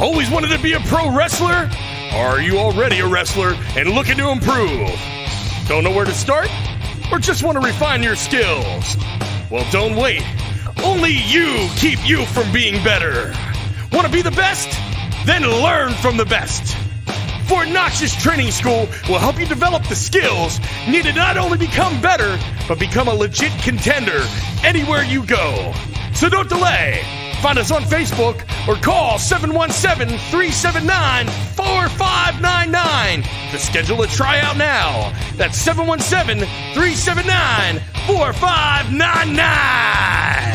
Always wanted to be a pro wrestler? Or are you already a wrestler and looking to improve? Don't know where to start? Or just want to refine your skills? Well, don't wait. Only you keep you from being better. Want to be the best? Then learn from the best. Fort Knox's training school will help you develop the skills needed to not only become better, but become a legit contender anywhere you go. So don't delay. Find us on Facebook or call 717-379-4599 to schedule a tryout now. That's 717-379-4599.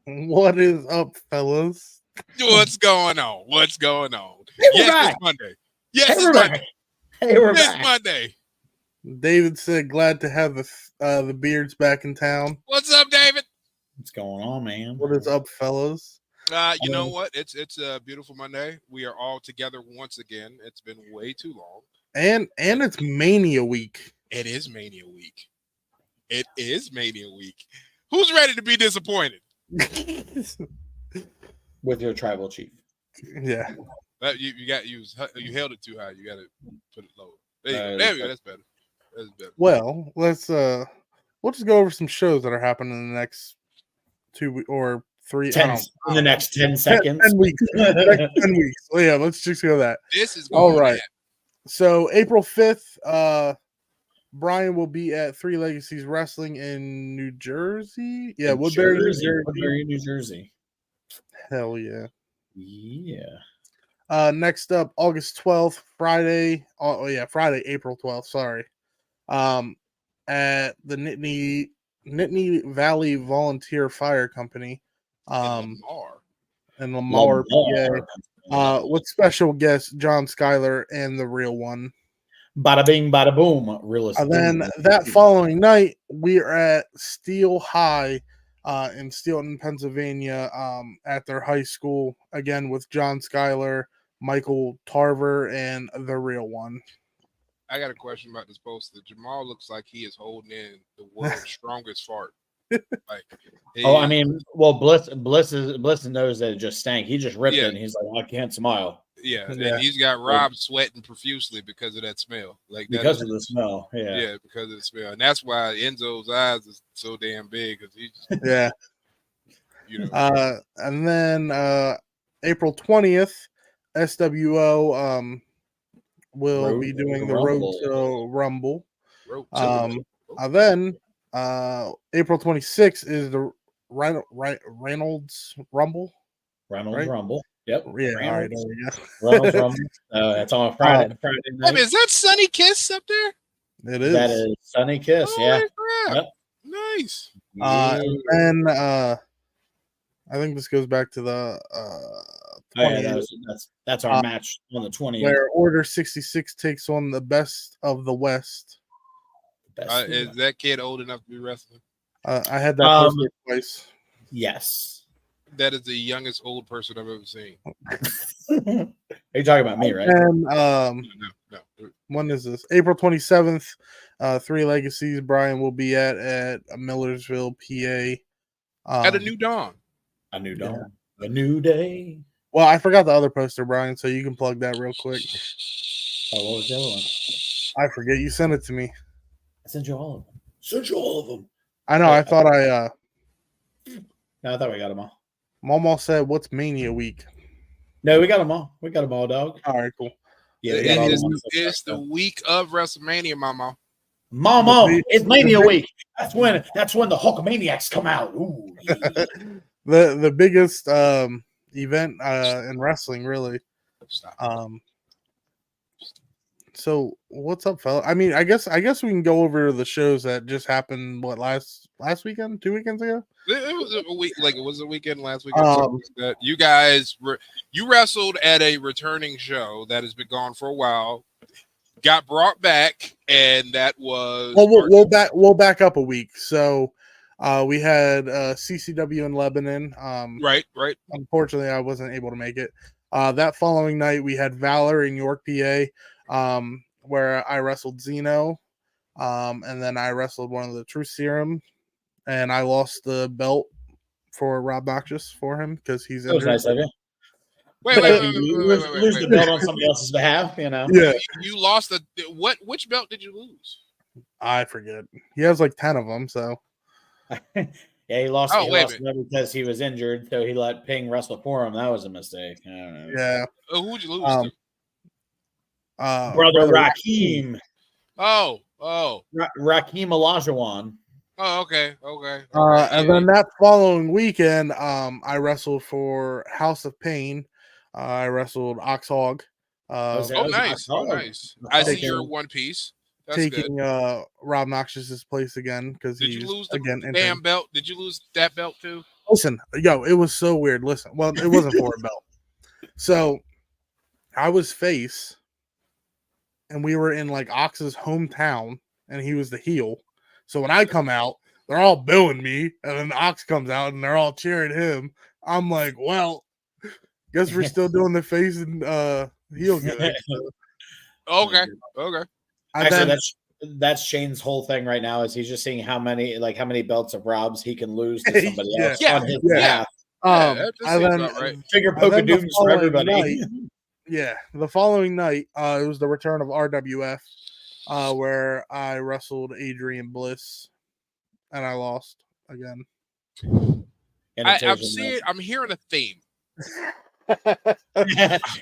What is up, fellas? What's going on? What's going on? Hey, Yes, it's Monday. Yes, it's Monday. Hey, we're It's back. Monday. David said, glad to have the Beards back in town. What's up, David? What's going on, man? What is up, fellas? You know what? It's a beautiful Monday. We are all together once again. It's been way too long. And it's Mania week. It is Mania week. It is Mania week. Who's ready to be disappointed? With your tribal chief. Yeah. You held it too high. You got to put it lower. There you go. That's better. That's better. Well, we'll just go over some shows that are happening in the next 2 or 3 In the next 10 seconds. 10 weeks. Next 10 weeks. Well, yeah, let's just go that. This is all right. So April 5th, Brian will be at Three Legacies Wrestling in New Jersey. Yeah, Woodbury, New Jersey. Hell yeah. Yeah. Next up, August 12th, Friday. Friday, April 12th. Sorry. At the Nittany Valley Volunteer Fire Company. In Lamar, PA. With special guest John Schuyler and the Real One. Bada bing, bada boom. Realist. And then that following night, we are at Steel High in Steelton, Pennsylvania, at their high school, again with John Schuyler, Michael Tarver, and the Real One. I got a question about this poster. Jamal looks like he is holding in the world's strongest fart. I mean, well, Bliss knows that it just stank. He just ripped it, and he's like, I can't smile. Yeah, and he's got Rob sweating profusely because of that smell. Because of the smell. Yeah, because of the smell, and that's why Enzo's eyes is so damn big because he's and then April 20th, SWO will be doing the Road to Rumble. Then April 26th is the Reynolds Rumble. Rumble. Yep. Yeah. Reynolds. All right. There we go. Reynolds Rumble. That's on Friday night. Is that Sunny Kiss up there? It is. That is Sunny Kiss. Holy Yeah. crap. Yep. Nice. And I think this goes back to the Oh, yeah, 20th, that's our match on the 20th. where Order 66 takes on the Best of the West. Is that kid old enough to be wrestling? I had that poster twice. Yes. That is the youngest old person I've ever seen. Are you talking about me, right? And No. when is this? April 27th. 3 Legacies. Brian will be at Millersville, PA. At a new dawn. A new dawn. Yeah. A new day. Well, I forgot the other poster, Brian, so you can plug that real quick. Oh, what was the other one? I forget. You sent it to me. I sent you all of them. Sent you all of them. I know. I thought No, I thought we got them all. Mama said, "What's Mania Week?" No, we got them all. We got them all, dog. All right, cool. Yeah, it's the week of WrestleMania, Mama. Mama, it's Mania Week. That's when the Hulkamaniacs come out. Ooh. the biggest event in wrestling, really. So what's up, fella? I mean, I guess we can go over the shows that just happened. What last weekend? 2 weekends ago? It was a week. Like it was a weekend last weekend. That you guys you wrestled at a returning show that has been gone for a while. Got brought back, and that was we'll back up a week. So we had CCW in Lebanon. Right. Unfortunately, I wasn't able to make it. That following night, we had Valor in York, PA, where I wrestled Zeno, and then I wrestled one of the Truth Serum, and I lost the belt for Rob Noxious for him because he's injured. That was nice of you. Wait. Lose the belt on somebody else's behalf, you know. Yeah, you lost the what? Which belt did you lose? I forget. He has like 10 of them, so. Yeah, he lost. Oh, he lost because he was injured, so he let Ping wrestle for him. That was a mistake. I don't know. Yeah. Who'd you lose to? Brother Raheem. Oh. Raheem Olajuwon. Oh, okay. And then that following weekend, I wrestled for House of Pain. I wrestled Oxhog. Nice. I see your one piece. That's taking good. Rob Noxious's place again because did he's you lose the again damn belt? Did you lose that belt too? Listen, it was so weird. Listen, well, it wasn't for a belt. So I was face, and we were in like Ox's hometown, and he was the heel. So when I come out, they're all booing me, and then Ox comes out, and they're all cheering him. I'm like, well, guess we're still doing the face and heel gimmick. Okay. Actually, that's Shane's whole thing right now. Is he's just seeing how many belts of Rob's he can lose to somebody else on his behalf. Right. Figure poke of dooms for everybody. The following night, it was the return of RWF, where I wrestled Adrian Bliss, and I lost again. I'm hearing a theme.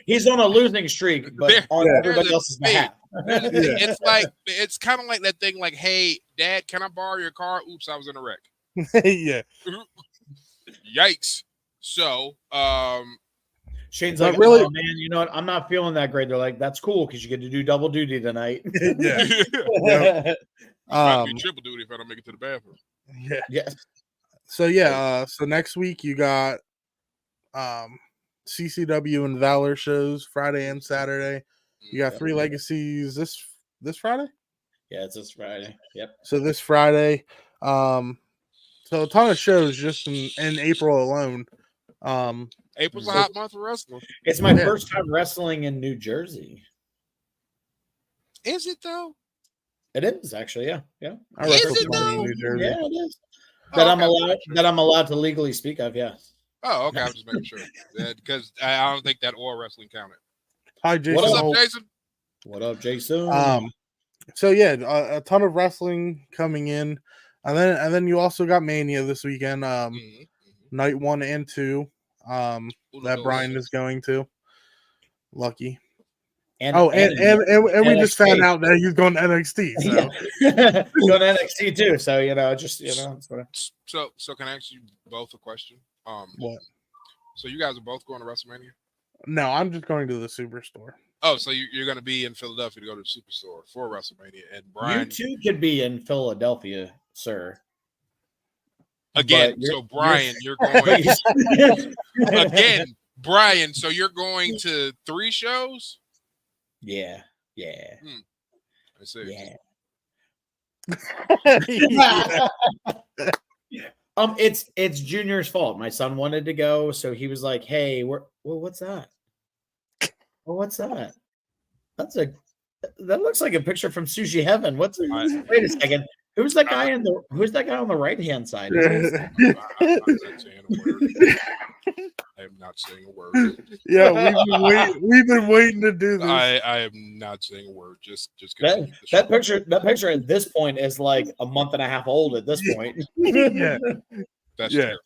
He's on a losing streak, but on everybody else's behalf. It's kind of like that thing. Like, hey, Dad, can I borrow your car? Oops, I was in a wreck. Yeah. Yikes. So, Shane's like, really, oh, man, you know what? I'm not feeling that great. They're like, that's cool because you get to do double duty tonight. Yeah. Triple duty if I don't make it to the bathroom. Yeah. So so next week you got CCW and Valor shows Friday and Saturday. You got 3 Legacies this Friday? Yeah, it's this Friday. Yep. So this Friday. So a ton of shows just in April alone. April's a hot month for wrestling. It's my first time wrestling in New Jersey. Is it though? It is actually, yeah. I wrestled in New Jersey. Yeah, it is. That I'm allowed to legally speak of, yes. Oh, okay. I'm just making sure because I don't think that oil wrestling counted. Hi, Jason. What's up, Jason? What up, Jason? So a ton of wrestling coming in, and then you also got Mania this weekend. Night 1 and 2. That Brian is going to. Lucky. And we just found out that he's going to NXT. So going to NXT too. So So can I ask you both a question? What? So you guys are both going to WrestleMania? No, I'm just going to the Superstore. Oh, so you're going to be in Philadelphia to go to the Superstore for WrestleMania, and Brian. You too could be in Philadelphia, sir. Again, so Brian, you're going again. Brian, so you're going to 3 shows? Yeah. I see. Yeah. It's Junior's fault. My son wanted to go, so he was like, "Hey, what's that? Well, what's that? That looks like a picture from Sushi Heaven. Wait a second. Who's that guy on the right-hand side? I'm not saying a word. I am not saying a word. Yeah, we've been waiting to do this. I am not saying a word. Just that picture at this point is like a month and a half old at this point. Yeah. That's terrible.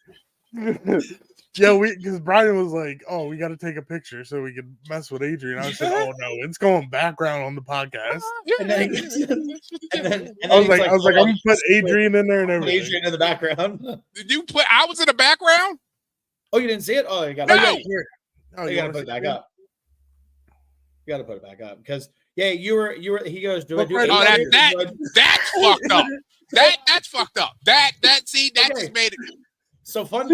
Yeah, because Brian was like, "Oh, we got to take a picture so we can mess with Adrian." I said, "Oh no, it's going background on the podcast." And then I was like, "I'm gonna put Adrian in there and everything." Adrian in the background. Did you put? I was in the background. Oh, you didn't see it? Oh, you got No. Here. Oh, you gotta put it back up. You gotta put it back up because you were. He goes, "Do I do it?" Oh, that's fucked up. That's fucked up. That just made it. So fun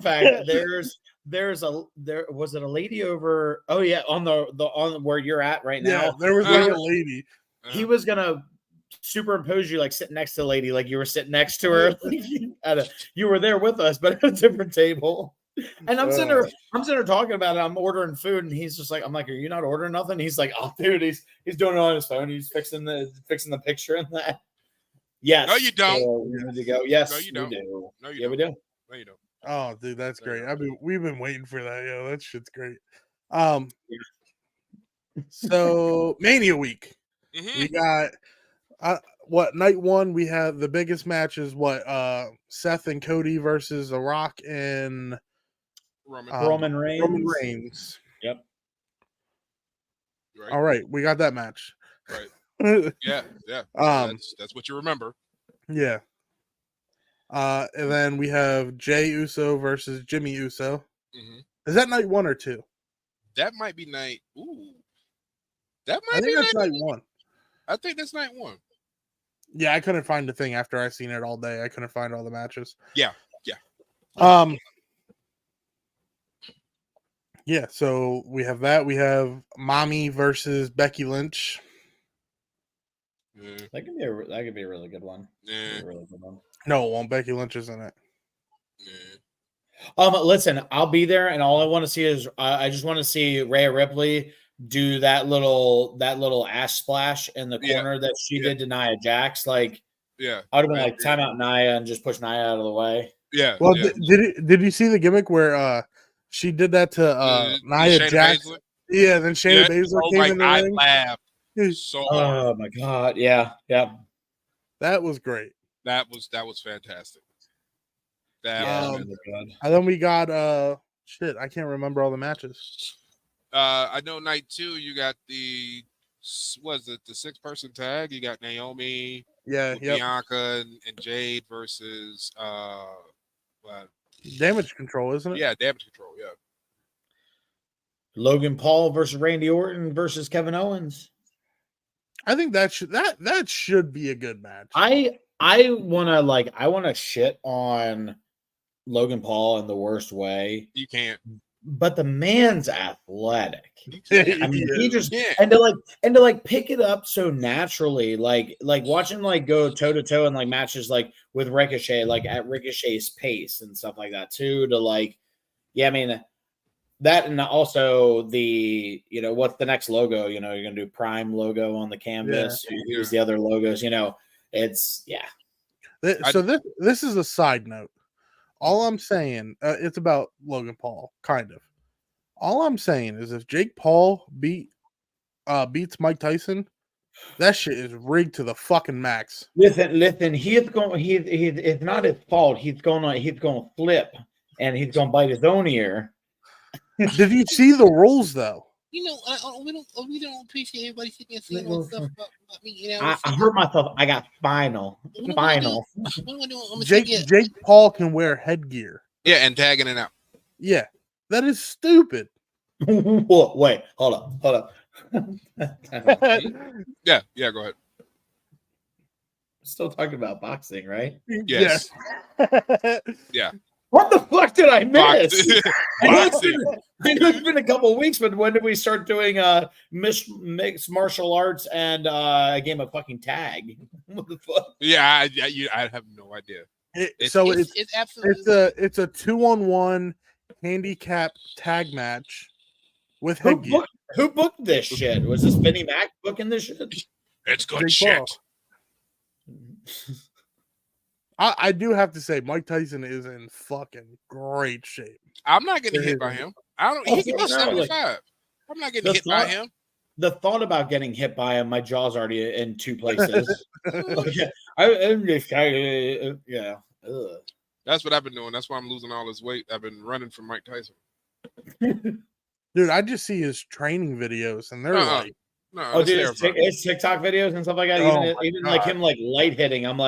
fact. There was it a lady over? Oh yeah, on where you're at right now. Yeah, there was like a lady. He was gonna superimpose you like sitting next to the lady, like you were sitting next to her. You were there with us, but at a different table. And I'm sitting there talking about it. I'm ordering food, and he's just like, I'm like, "Are you not ordering nothing?" He's like, "Oh, dude, he's doing it on his phone. He's fixing the picture and that." Yes. No, you don't. So we need to go. Yes, no, you don't. We do. No, you yeah, don't. we do. No, you don't. Oh, dude, that's great. We've been waiting for that. Yeah, that shit's great. So Mania week, we got night one? We have the biggest match is Seth and Cody versus The Rock and Roman Reigns. Roman Reigns. Yep. Right. All right, we got that match. Right. Yeah. That's what you remember. Yeah. And then we have Jey Uso versus Jimmy Uso. Mm-hmm. Is that night 1 or 2? That might be night. Ooh. I think that's night 1. I think that's night 1. Yeah, I couldn't find the thing after I seen it all day. I couldn't find all the matches. Yeah. Yeah, so we have that. We have Mommy versus Becky Lynch. That could be a really good one. Yeah. No, it won't. Becky Lynch is in it. Yeah. Listen, I'll be there, and all I want to see is I just want to see Rhea Ripley do that little ass splash in the corner that she did to Nia Jax. Like, yeah, I would have been like, time out Nia and just push Nia out of the way. Yeah. Well, did you see the gimmick where she did that to Nia Jax? Baszler? Yeah, then Shayna Baszler came in the ring. Laughed so hard. Oh my god, yeah. That was great. That was fantastic. And then we got I can't remember all the matches. I know night 2 you got the 6-person tag. You got Naomi, Bianca and Jade versus Damage Control, isn't it? Yeah, Damage Control. Yeah. Logan Paul versus Randy Orton versus Kevin Owens. I think that should be a good match. I want to shit on Logan Paul in the worst way. You can't. But the man's athletic. I mean, he just yeah. and to pick it up so naturally, like watching go toe to toe in matches with Ricochet, at Ricochet's pace and stuff like that too. I mean that, and also the what's the next logo? You're gonna do Prime logo on the canvas. Use the other logos. It's So this is a side note. All I'm saying, it's about Logan Paul, kind of. All I'm saying is if Jake Paul beats Mike Tyson, that shit is rigged to the fucking max. Listen, it's not his fault. He's gonna flip and he's gonna bite his own ear. Did you see the rules though? We don't appreciate everybody sitting and saying all stuff about me. I hurt myself. I got final. Jake Paul can wear headgear. Yeah, and tagging it out. Yeah, that is stupid. Wait, hold up. Yeah, go ahead. Still talking about boxing, right? Yes. Yeah. What the fuck did I miss? I know it's been a couple of weeks, but when did we start doing mixed martial arts and a game of fucking tag? What the fuck? Yeah, I have no idea. It's absolutely it's a 2-on-1 handicap tag match with headgear. Who booked this shit? Was this Vinnie Mac booking this shit? It's good Big shit. Paul. I do have to say, Mike Tyson is in fucking great shape. I'm not getting hit by him. I don't. He can be 75. I'm not getting hit by him. The thought about getting hit by him, my jaw's already in two places. Yeah. Yeah. Ugh. That's what I've been doing. That's why I'm losing all this weight. I've been running from Mike Tyson. Dude, I just see his training videos, and they're like, no, dude, it's TikTok videos and stuff like that. Even like him like light hitting. I'm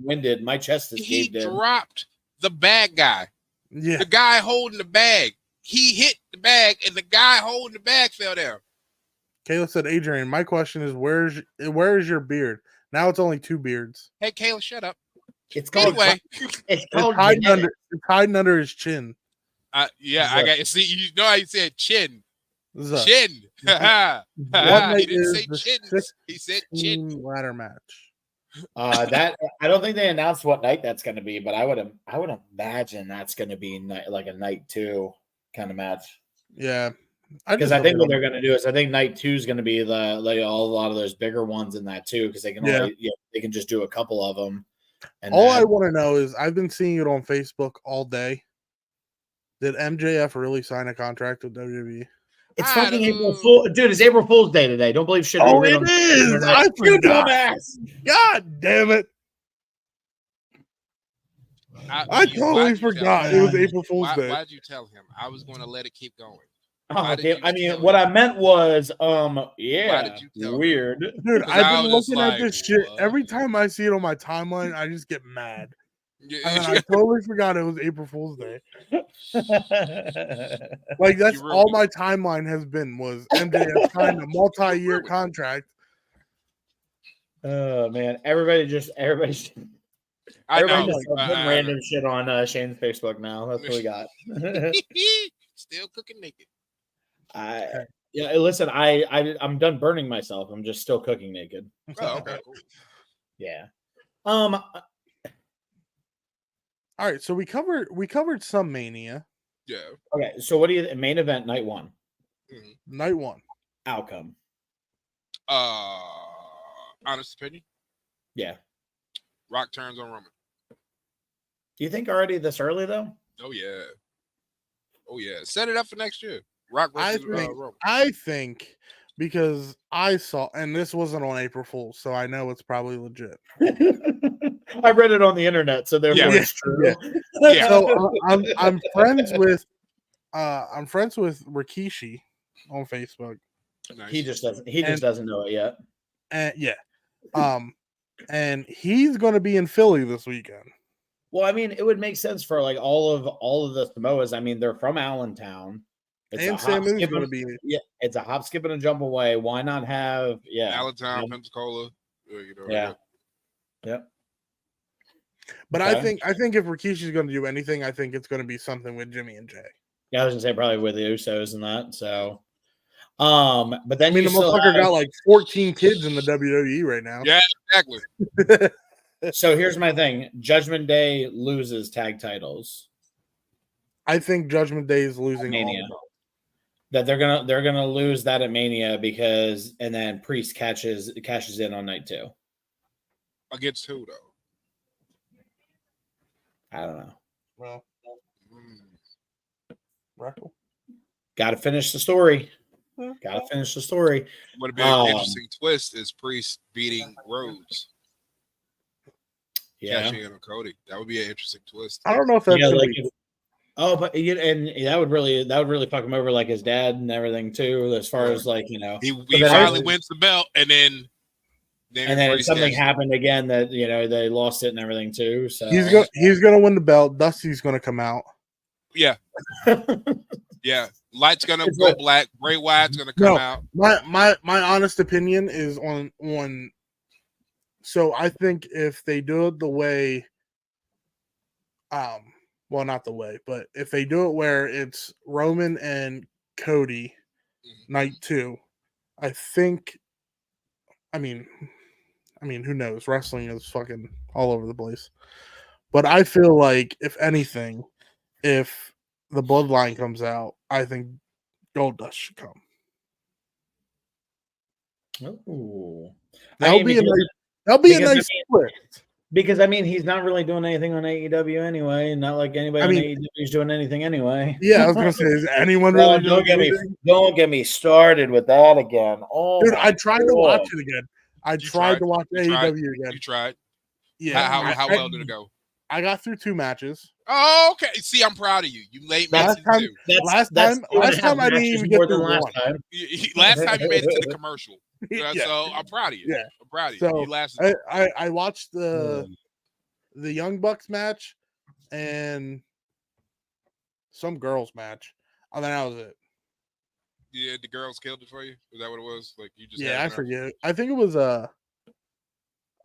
winded. My chest is he caved in. dropped the bag guy. Yeah, The guy holding the bag. He hit the bag, and the guy holding the bag fell down. Kayla said, Adrian, my question is, where is your beard? Now it's only 2 beards. Hey, Kayla, shut up. It's called. Anyway, It's called. It's hiding under his chin. yeah, I got. See, you know how you said chin. Zuck. Chin. One He night didn't is say the chin. He said chin. 16 ladder match. That I don't think they announced what night that's going to be, but I would imagine that's going to be like a night 2 kind of match. Yeah, because I think what they're going to do is I think night 2 is going to be a lot of those bigger ones in that too, because they can they can just do a couple of them. And all I want to know is I've been seeing it on Facebook all day. Did MJF really sign a contract with WWE? It's fucking April Fool's, dude. It's April Fool's Day today. Don't believe shit. Oh, it is. I forgot. God damn it! I totally forgot it was April Fool's Day. Why'd you tell him? I was going to let it keep going. I mean, what I meant was, yeah, weird. Dude, I've been looking at this shit. Every time I see it on my timeline, I just get mad. And then I totally forgot it was April Fool's Day. Like, that's all my timeline has been, was MJF signed a multi-year contract. Oh, man. Everybody's putting random shit on Shane's Facebook now. That's what we got. Still cooking naked. Listen, I'm done burning myself. I'm just still cooking naked. Oh, okay, cool. Yeah. All right, so we covered some Mania. Yeah. Okay, so what do you main event night 1? Mm-hmm. Night 1 outcome. Honest opinion. Yeah. Rock turns on Roman. Do you think already this early though? Oh yeah. Set it up for next year. Rock versus Roman. I think because I saw, and this wasn't on April Fool's, so I know it's probably legit. I read it on the internet, so therefore it's true. Yeah. So I'm friends with Rikishi on Facebook. Nice. He just doesn't know it yet. And and he's going to be in Philly this weekend. Well, I mean, it would make sense for like all of the Samoas. I mean, they're from Allentown. And Samu's going to be. Yeah, it's a hop, skip, and a jump away. Why not have Allentown, Pensacola? Yep. But okay. I think if Rikishi's going to do anything, I think it's going to be something with Jimmy and Jay. Yeah, I was going to say probably with the Usos and that. So, but then the motherfucker got like 14 kids in the WWE right now. Yeah, exactly. So here's my thing: Judgment Day loses tag titles. I think Judgment Day is losing Mania. That they're gonna lose that at Mania because, and then Priest cashes in on night 2. Against who though? I don't know. Well, Rackle. Got to finish the story. Got to finish the story. Would have been an interesting twist is Priest beating Rhodes. Yeah, cashing in on Cody. That would be an interesting twist. I don't know if that's but that would really fuck him over, like his dad and everything too. As far as like he finally wins the belt, and then something happened again that they lost it and everything too. So he's gonna win the belt. Dusty's gonna come out. Yeah. Yeah. Light's gonna go black. Bray Wyatt's gonna come out. My honest opinion is on. So I think if they do it the way, well, not the way, but if they do it where it's Roman and Cody night 2, I think. I mean, who knows? Wrestling is fucking all over the place. But I feel like, if anything, if the Bloodline comes out, I think Goldust should come. Ooh. That'll be a nice split. Because I mean, he's not really doing anything on AEW anyway, not like anybody on AEW is doing anything anyway. Yeah, I was gonna say, is anyone really? Don't get me started with that again. Oh, dude, I tried to watch it again. I tried to watch AEW again. You tried? Yeah. How well did it go? I got through 2 matches. Oh, okay. See, I'm proud of you. You late made it to 2. Last time I didn't even get through last 1. time. Last time you made it to the commercial. Yeah. So I'm proud of you. Yeah. I'm proud of you. So You lasted. I watched the Young Bucks match and some girls match, and then that was it. Yeah, the girls killed it for you. Is that what it was? Like you just? Yeah, I forget. I think it was a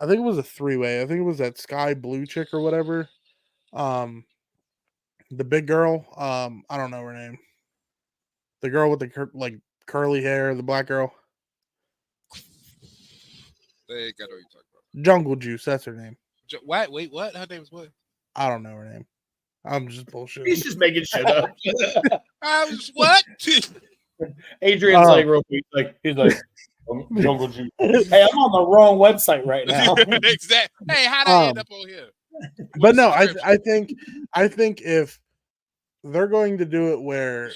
3-way. I think it was that Sky Blue chick or whatever. The big girl. I don't know her name. The girl with the curly hair, the black girl. They got what you talking about. Jungle Juice, that's her name. What? Wait, what? Her name is what? I don't know her name. I'm just bullshitting. He's just making shit up. What? Adrian's like real quick, he's like Jungle Juice. Hey, I'm on the wrong website right now. Exactly. Hey, how did I end up on here? But no, I think if they're going to do it where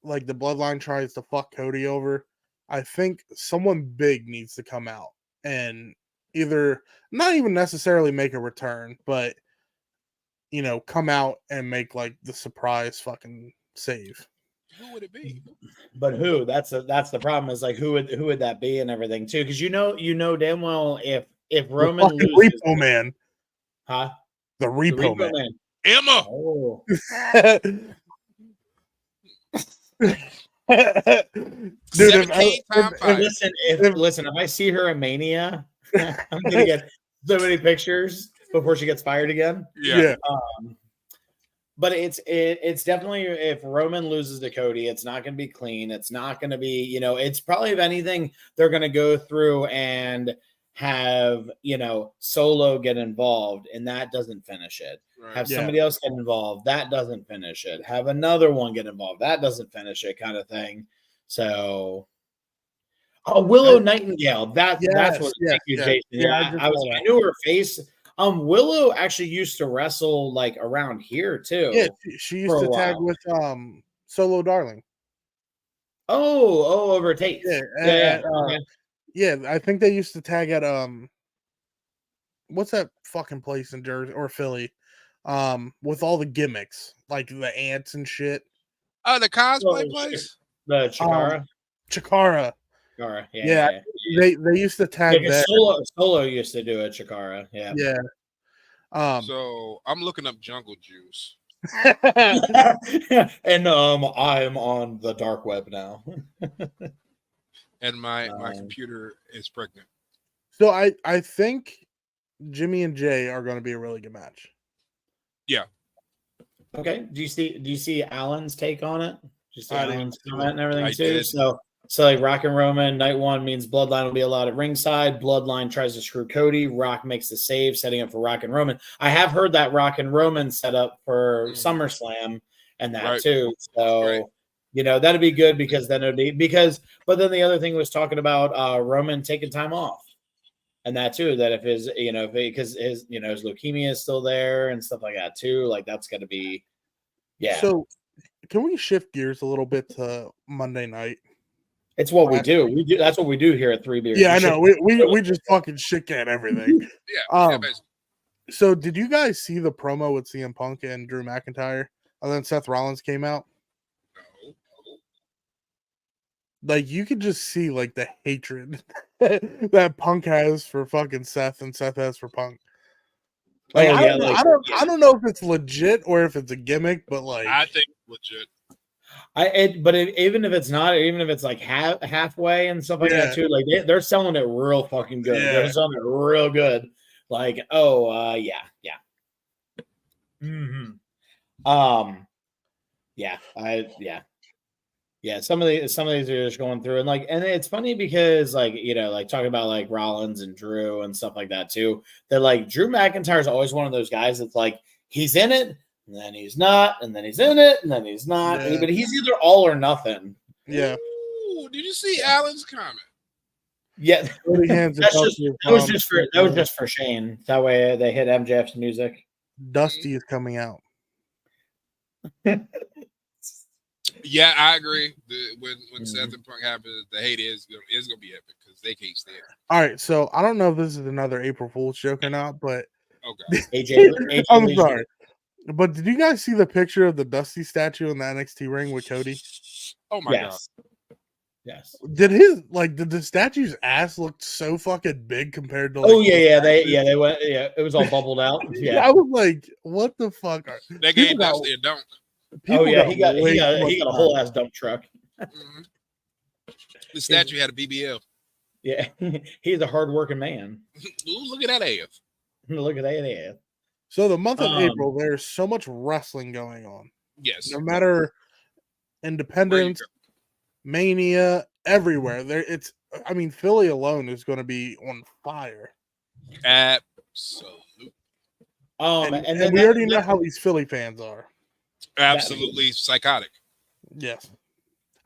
like the Bloodline tries to fuck Cody over, I think someone big needs to come out and either not even necessarily make a return, but come out and make like the surprise fucking save. Who would it be? But who? That's the problem. Is like who would that be and everything too? Because you know damn well if Roman loses, Repo Man, huh? The Repo Man. Emma. Oh. Dude, listen, if I see her in Mania, I'm gonna get so many pictures before she gets fired again. Yeah. But it's definitely, if Roman loses to Cody, it's not going to be clean. It's not going to be, it's probably, if anything, they're going to go through and have, Solo get involved, and that doesn't finish it. Right. Have somebody else get involved, that doesn't finish it. Have another one get involved, that doesn't finish it, kind of thing. So, Willow Nightingale, that's what. Thank you, Jason. Yeah, I knew her face. Willow actually used to wrestle like around here too. Yeah, she used to tag with Solo Darling. Oh, over Tate. Yeah, I think they used to tag at what's that fucking place in Jersey or Philly? With all the gimmicks, like the ants and shit. Oh, the cosplay place? The Chikara. Chikara. Yeah. They used to tag that. Solo used to do it, Chikara. Yeah. Yeah. So I'm looking up Jungle Juice. And I'm on the dark web now. And my computer is pregnant. So I think Jimmy and Jay are going to be a really good match. Yeah. Okay. Do you see Alan's take on it? Do you see Alan's comment and everything too? Did. So like Rock and Roman, night 1 means Bloodline will be allowed at ringside. Bloodline tries to screw Cody. Rock makes the save, setting up for Rock and Roman. I have heard that Rock and Roman set up for SummerSlam and that too. So, that'd be good because then but then the other thing was talking about Roman taking time off and that too, that if his, because his leukemia is still there and stuff like that too. Like that's going to be, yeah. So can we shift gears a little bit to Monday night? It's what we do. We do. That's what we do here at 3Beards. Yeah, I know. We just fucking shit can everything. Yeah. So did you guys see the promo with CM Punk and Drew McIntyre? And then Seth Rollins came out. No. Like you could just see like the hatred that Punk has for fucking Seth and Seth has for Punk. Like, I don't know if it's legit or if it's a gimmick, but like I think legit. Even if it's not, even if it's like halfway and stuff like that too, like they're selling it real fucking good. Yeah. They're selling it real good. Like, yeah. Mm-hmm. Yeah. Some of these are just going through, and it's funny because like talking about like Rollins and Drew and stuff like that too. That like Drew McIntyre is always one of those guys that's like he's in it, and then he's not, and then he's in it, and then he's not. Yeah. But he's either all or nothing. Yeah. Ooh, did you see Alan's comment? Yeah, that was just for Shane. That way they hit MJF's music. Dusty is coming out. Yeah, I agree. When Seth and Punk happens, the hate is gonna be epic because they can't stand it. All right, so I don't know if this is another April Fool's joke or not, but AJ I'm sorry. But did you guys see the picture of the Dusty statue in the NXT ring with Cody? Oh my god. Yes. Did the statue's ass look so fucking big compared to? They went. Yeah, it was all bubbled out. Yeah, I was like, what the fuck? They gave Dusty a dunk. He got a whole ass dump truck. Mm-hmm. The statue had a BBL. Yeah, he's a hardworking man. Ooh, look at that ass. Look at that ass. So the month of April, there's so much wrestling going on. Yes. No matter Independence, Mania, everywhere. Philly alone is going to be on fire. Absolutely. And we already know how these Philly fans are. Absolutely psychotic. Yes.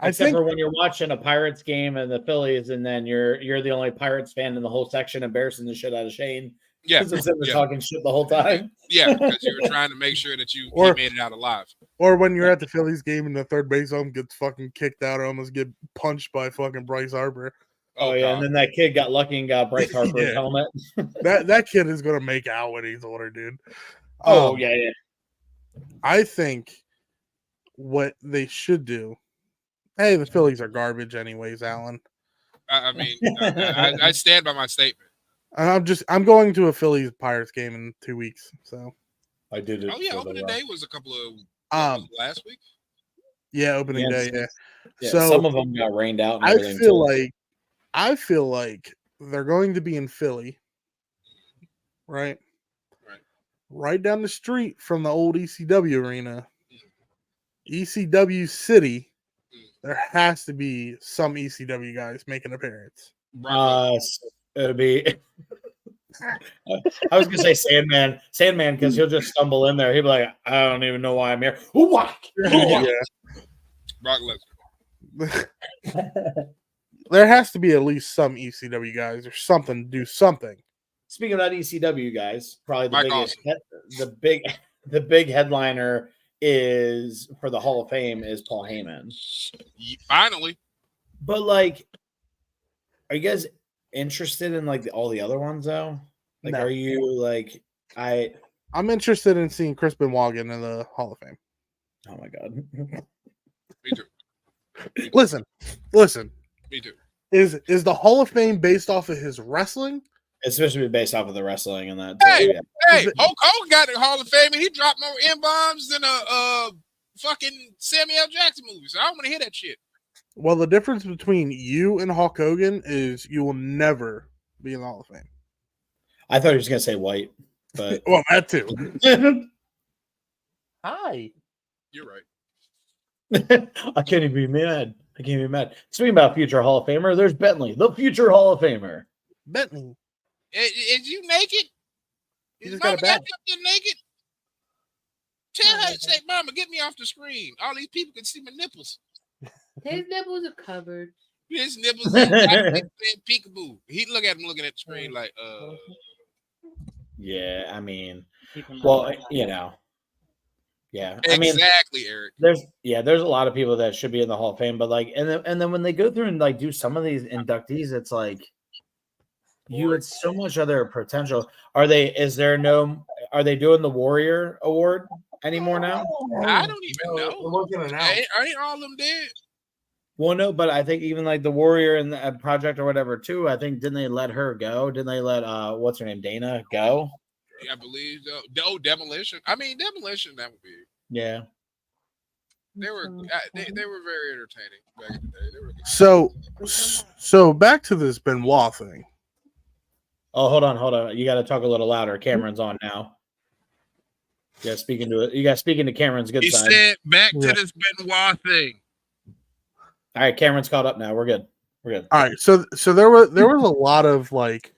Except for when you're watching a Pirates game and the Phillies, and then you're the only Pirates fan in the whole section, embarrassing the shit out of Shane. Yeah, because they're talking shit the whole time. Yeah, because you were trying to make sure that he made it out alive. Or when you're at the Phillies game and the third base home gets fucking kicked out or almost get punched by fucking Bryce Harper. Oh yeah, and then that kid got lucky and got Bryce Harper's helmet. that kid is gonna make out when he's older, dude. Yeah. I think what they should do. Hey, the Phillies are garbage, anyways, Alan. I stand by my statement. I'm going to a Phillies Pirates game in 2 weeks, so I did it. Oh yeah, opening day was a couple of last week. Yeah, opening day. Yeah. So some of them got rained out. And I feel like they're going to be in Philly, right? Right down the street from the old ECW arena, ECW City. There has to be some ECW guys make an appearance. It'll be. I was gonna say Sandman, because he'll just stumble in there. He'll be like, "I don't even know why I'm here." Yeah. Brock Lesnar. There has to be at least some ECW guys or something. Do something. Speaking of that ECW guys, probably the big headliner is for the Hall of Fame is Paul Heyman. Finally. But like, are you guys interested in like all the other ones though? Like, Are you like I'm interested in seeing Chris Benoit get in the Hall of Fame. Oh my god. Me too. Listen. Me too. Is the Hall of Fame based off of his wrestling? It's supposed to be based off of the wrestling and that. Hey, Hulk Hogan got the Hall of Fame and he dropped more M-bombs than a fucking Samuel L. Jackson movie. So I don't want to hear that shit. Well, the difference between you and Hulk Hogan is you will never be in the Hall of Fame. I thought he was going to say white, but well, that too. Hi. You're right. I can't even be mad. Speaking about future Hall of Famer, there's Bentley, the future Hall of Famer. Bentley. Is you naked? Is Mama got you up there naked? Tell her, say, Mama, get me off the screen. All these people can see my nipples. His nipples are covered. His nipples are playing peekaboo. He look at him looking at the screen like, Yeah, I mean, well, you know. Yeah, exactly, Eric. There's a lot of people that should be in the Hall of Fame, but like, and then when they go through and like do some of these inductees, it's like you had so much other potential. Are they doing the Warrior Award anymore now? I don't even know. Ain't all of them dead? Well, no, but I think even like the Warrior and the Project or whatever too. I think didn't they let her go? Didn't they let what's her name, Dana, go? I believe so. Oh, Demolition. I mean, Demolition. That would be. Yeah. They were very entertaining back in the day. They were So back to this Benoit thing. Oh, hold on. You got to talk a little louder. Cameron's on now. Yeah, speaking to Cameron's good He side. said back to Yeah. this Benoit thing. All right, Cameron's caught up now. We're good. All right, so there was a lot of like.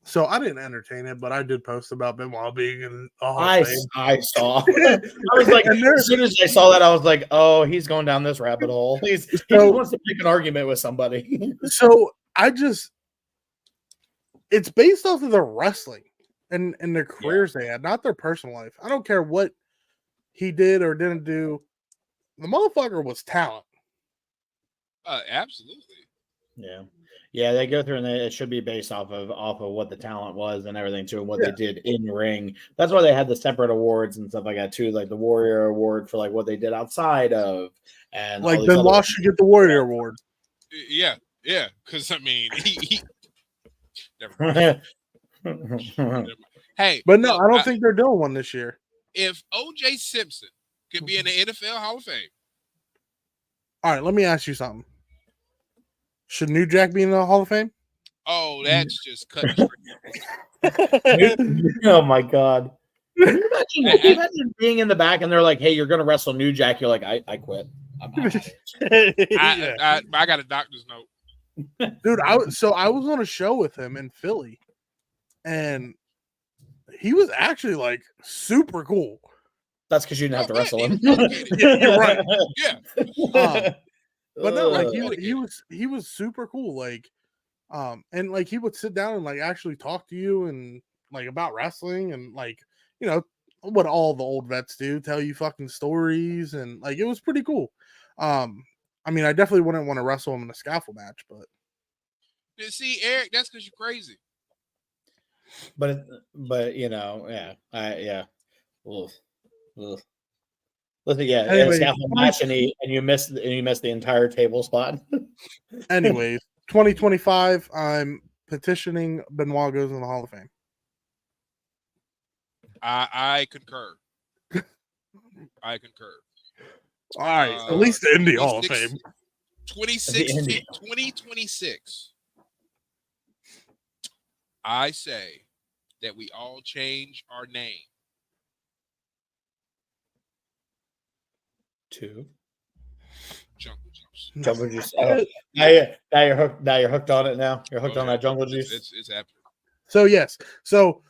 So I didn't entertain it, but I did post about Benoit being in a Hall of Fame. I saw. I was like, And there- as soon as I saw that, I was like, oh, he's going down this rabbit hole. He just wants to pick an argument with somebody. So it's based off of their wrestling and their careers they had, not their personal life. I don't care what he did or didn't do. The motherfucker was talent. Absolutely. Yeah. Yeah, they go through and it should be based off of what the talent was and everything too, and what they did in ring. That's why they had the separate awards and stuff like that too, like the Warrior Award for like what they did outside of, and Like Benoit should get the Warrior Award. Yeah. Because I mean, he never mind. Hey, But no, look, I don't think they're doing one this year. If O.J. Simpson could be in the NFL Hall of Fame, All right, let me ask you something. Should New Jack be in the Hall of Fame? oh, that's just cutting. Oh my god! Can you imagine being in the back and they're like, "Hey, you're gonna wrestle New Jack." You're like, "I quit. I'm out." I got a doctor's note, Dude. I was on a show with him in Philly, and he was actually like super cool. That's because you didn't have to wrestle him. You're right. Yeah. But no, like he was super cool. Like, and like he would sit down and like actually talk to you and like about wrestling and like, you know, what all the old vets do, tell you fucking stories, and like it was pretty cool. I mean, I definitely wouldn't want to wrestle him in a scaffold match, but See, Eric, that's because you're crazy. But you know, yeah. Ugh. Listen, yeah, Anyway, scaffold match, and you missed the entire table spot. anyways, 2025, I'm petitioning Benoit goes in the Hall of Fame. I concur. I concur. All right, at least the Indie Hall of Fame. 2026. I say that we all change our name. Two. Jungle Juice. Jungle Juice. Oh, now you're hooked. Now you're hooked on it. Now you're hooked on that Jungle Juice. It's happening. So yes, so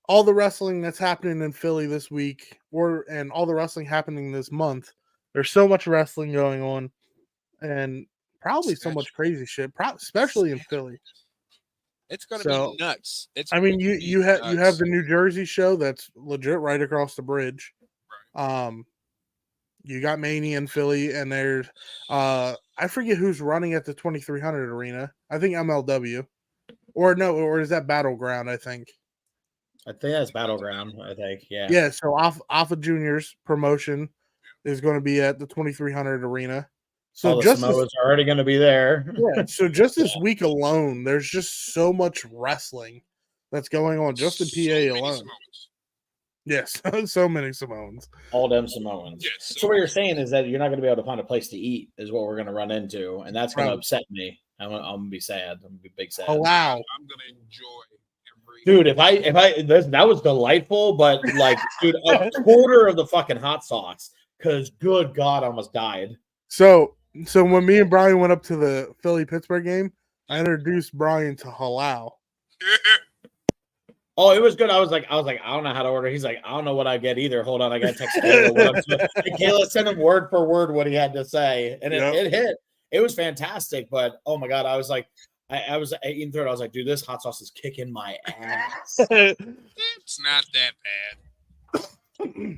all the wrestling that's happening in Philly this week, and all the wrestling happening this month. There's so much wrestling going on, and probably so much crazy shit, especially in Philly. It's gonna be nuts. I mean, you have the New Jersey show that's legit right across the bridge. You got Mania in Philly, and there's I forget who's running at the 2300 arena. I think MLW, or is that Battleground? I think that's Battleground. I think, yeah. Yeah. So Alpha Junior's promotion is going to be at the 2300 arena. So all the Samoas are already going to be there. Yeah. So just this week alone, there's just so much wrestling that's going on just in PA alone. Yes, so many Samoans. All them Samoans. Yes, so what you're saying is that you're not going to be able to find a place to eat, is what we're going to run into, and that's going to upset me. I'm going to be sad. I'm going to be big sad. Oh wow! I'm going to enjoy every. Dude, that was delightful, but like, dude, a quarter of the fucking hot sauce, because good God, I almost died. So when me and Brian went up to the Philly-Pittsburgh game, I introduced Brian to halal. Oh, it was good. I was like, I don't know how to order. He's like, I don't know what I get either. Hold on, I got to text Kayla. And Kayla sent him word for word what he had to say, and it hit. It was fantastic, but oh my God, I was like, I was eating through it. I was like, dude, this hot sauce is kicking my ass. It's not that bad.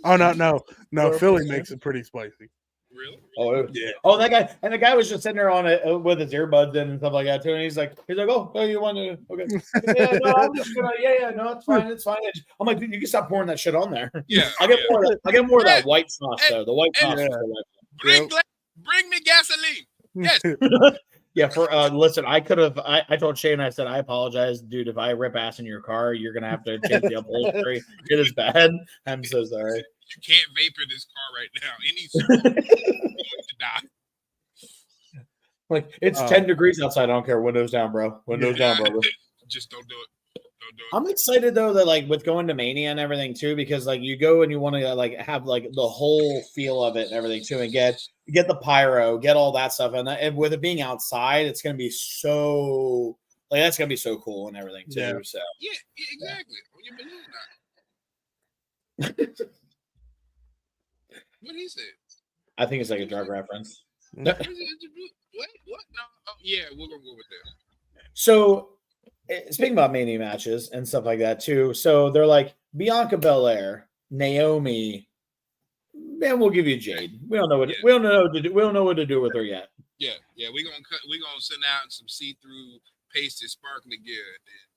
Oh no! Philly makes it pretty spicy. Really? Oh yeah. Oh, that guy, and the guy was just sitting there on it with his earbuds in and stuff like that too. And he's like, oh, you want to? Okay. Yeah, no, I'm just gonna. Yeah, no, it's fine. I'm like, dude, you can stop pouring that shit on there. Yeah. I get more of that white sauce though. The white sauce. Bring me gasoline. Yes. Yeah, listen, I told Shane, I said, I apologize, dude. If I rip ass in your car, you're gonna have to change the upholstery. It is bad. I'm so sorry. You can't vapor this car right now. It needs to die. Like, it's 10 degrees outside. I don't care. Windows down, bro. Windows down, bro. Just don't do it. Don't do it. I'm excited though that like with going to Mania and everything too, because like you go and you want to like have like the whole feel of it and everything too, and get the pyro, get all that stuff, and with it being outside, it's gonna be so like that's gonna be so cool and everything too. Yeah. So Yeah, exactly. On your balloon now. What he said? I think it's like a drug reference. What? What? No. Oh, yeah, we're gonna go with that. So speaking about Mania matches and stuff like that too, so they're like Bianca Belair, Naomi, man, we'll give you Jade. We don't know what we don't know what to do. We don't know what to do with her yet. Yeah. We're gonna send out some see-through pasted sparkly gear, and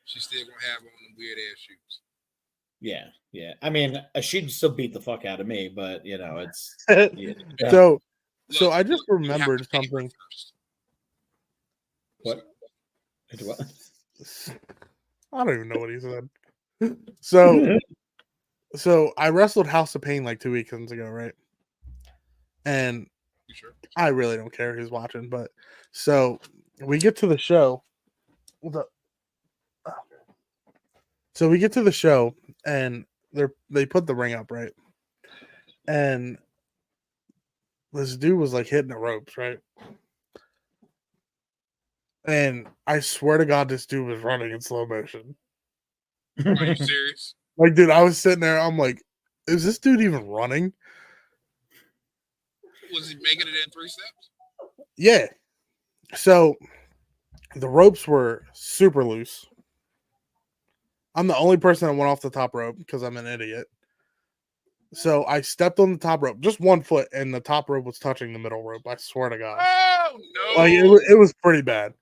she's still gonna have on them weird ass shoes. Yeah. I mean, she'd still beat the fuck out of me, but you know, it's So Look, I just you have to remembered pay her something. first. what? What? I don't even know what he said. So I wrestled House of Pain like 2 weekends ago, right? And You sure? I really don't care who's watching, but so we get to the show. So we get to the show, and they put the ring up, right? And this dude was like hitting the ropes, right? And I swear to God, this dude was running in slow motion. Are you serious? Like, dude, I was sitting there. I'm like, is this dude even running? Was he making it in 3 steps? Yeah. So the ropes were super loose. I'm the only person that went off the top rope because I'm an idiot. So I stepped on the top rope, just 1 foot, and the top rope was touching the middle rope. I swear to God. Oh no! Like it was pretty bad.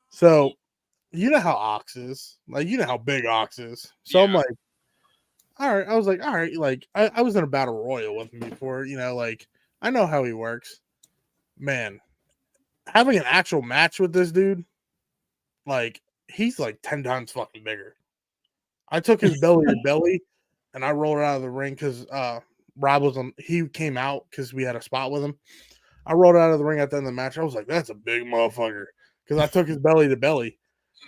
So you know how Ox is. Like, you know how big Ox is. So I'm like, all right. I was like, all right, like I was in a battle royal with him before, you know, like I know how he works. Man, having an actual match with this dude, like he's like 10 times fucking bigger. I took his belly to belly and I rolled out of the ring because Rob was on, he came out because we had a spot with him. I rolled out of the ring at the end of the match. I was like, that's a big motherfucker. Because I took his belly to belly.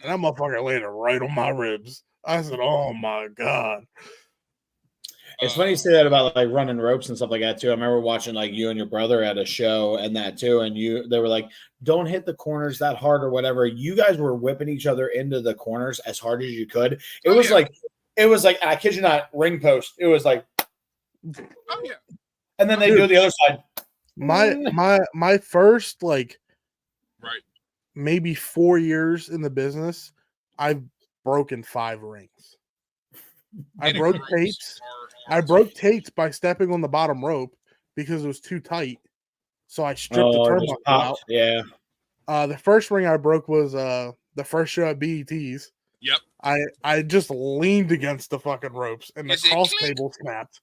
And that motherfucker landed right on my ribs. I said, oh my God. It's funny you say that about like running ropes and stuff like that too. I remember watching like you and your brother at a show and that too, and they were like, "Don't hit the corners that hard or whatever." You guys were whipping each other into the corners as hard as you could. It was like I kid you not, ring post. It was like, oh yeah, and then they do the other side. My first like right, maybe 4 years in the business, I've broken 5 rings. I broke tapes. I broke tapes by stepping on the bottom rope because it was too tight. So I stripped the turnbuckle out. Yeah. The first ring I broke was the first show at BET's. Yep. I just leaned against the fucking ropes and the cross cable snapped.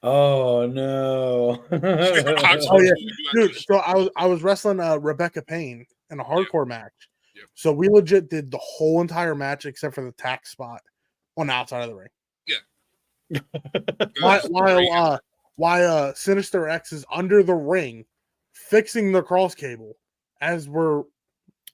Oh no. Oh yeah, dude. So I was wrestling Rebecca Payne in a hardcore match. Yep. So we legit did the whole entire match except for the tack spot on the outside of the ring. Yeah. While Sinister X is under the ring fixing the cross cable as we're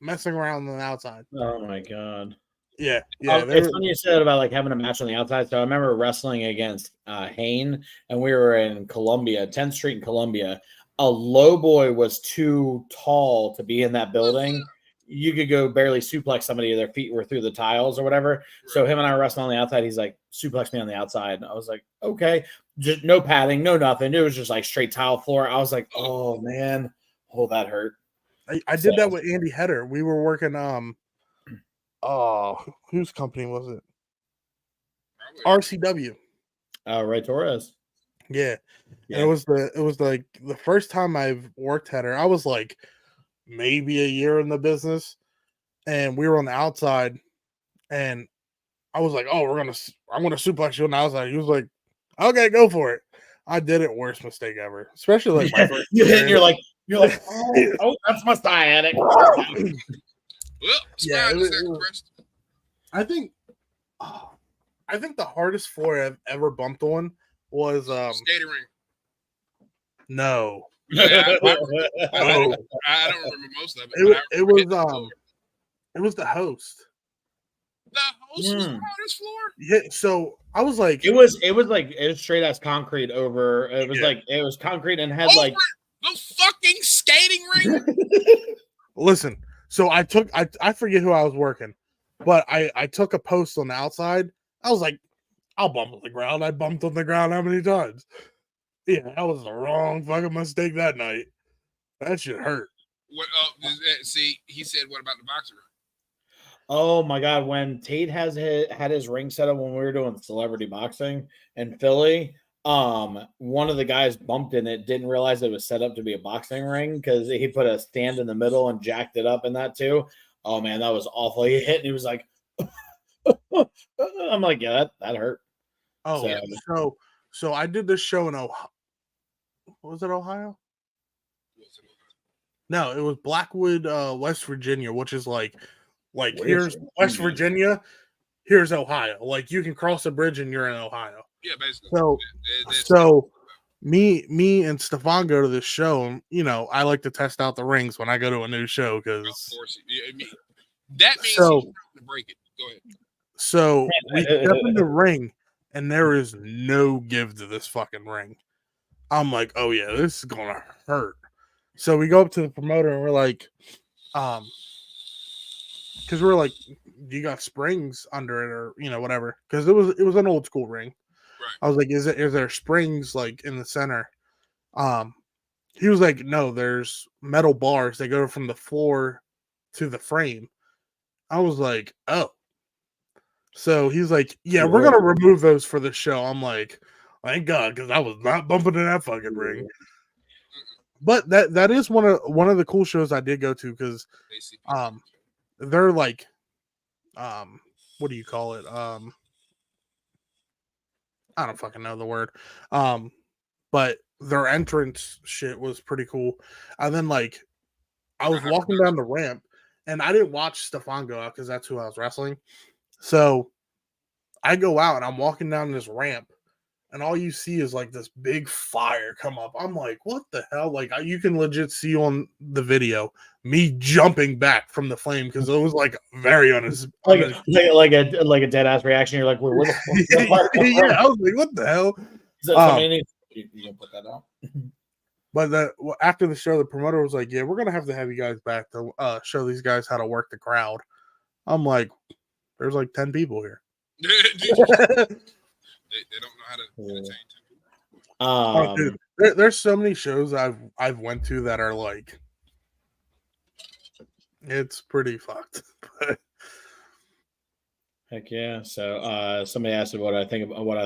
messing around on the outside. Oh my God. Yeah. It's funny you said about like having a match on the outside. So I remember wrestling against Hayne, and we were in Columbia, 10th Street in Columbia. A low boy was too tall to be in that building. You could go barely suplex somebody, their feet were through the tiles or whatever. So him and I were wrestling on the outside. He's like, suplex me on the outside. And I was like, okay. Just no padding, no nothing. It was just like straight tile floor. I was like, oh man. Oh, that hurt. I did that with Andy Hedder. We were working whose company was it? RCW. Ray Torres. Yeah. And it was like the first time I've worked Hedder. I was like maybe a year in the business, and we were on the outside, and I was like, "Oh, I'm gonna suplex you on the outside." He was like, "Okay, go for it." I did it. Worst mistake ever, especially like my first. You're like, oh, that's my sciatic. Well, yeah, I think the hardest floor I've ever bumped on was skating ring. No. Yeah, I don't remember most of it. It was the host. The host was on this floor. Yeah, so I was like, it was straight as concrete over. It was like it was concrete and had like the fucking skating ring. listen. So I forget who I was working, but I took a post on the outside. I was like, I'll bump on the ground. I bumped on the ground how many times? Yeah, that was the wrong fucking mistake that night. That shit hurt. What? See, he said, "What about the boxer ring?" Oh my god, when Tate had his ring set up when we were doing celebrity boxing in Philly, one of the guys bumped in it, didn't realize it was set up to be a boxing ring because he put a stand in the middle and jacked it up in that too. Oh man, that was awful. He hit and he was like, I'm like, yeah, that hurt. Oh, so I did this show in Ohio. Was it Ohio? No, it was Blackwood, West Virginia, which is like here's West Virginia, here's Ohio. Like you can cross a bridge and you're in Ohio. Yeah, basically. So me and Stefan go to this show, and I like to test out the rings when I go to a new show because of course that means he's trying to break it. Go ahead. So we step in the ring, and there is no give to this fucking ring. I'm like, oh yeah, this is gonna hurt. So we go up to the promoter and we're like, because we're like, do you got springs under it or whatever? Because it was an old school ring. Right. I was like, is there springs like in the center? He was like, no, there's metal bars. They go from the floor to the frame. I was like, oh. So he's like, yeah, we're gonna remove those for the show. I'm like, thank God, because I was not bumping in that fucking ring. But that is one of the cool shows I did go to because they're like what do you call it? I don't fucking know the word. But their entrance shit was pretty cool. And then like I was walking down the ramp and I didn't watch Stefan go out because that's who I was wrestling. So I go out and I'm walking down this ramp and all you see is like this big fire come up. I'm like, what the hell? Like you can legit see on the video me jumping back from the flame because it was like very honest, like a dead ass reaction. You're like, wait, where the fuck? Yeah, I was like, what the hell? You can put that out. But after the show, the promoter was like, yeah, we're gonna have you guys back to show these guys how to work the crowd. I'm like, there's like 10 people here. They don't know how to entertain. Dude, there's so many shows I've went to that are like, it's pretty fucked. Heck yeah! So somebody asked me what I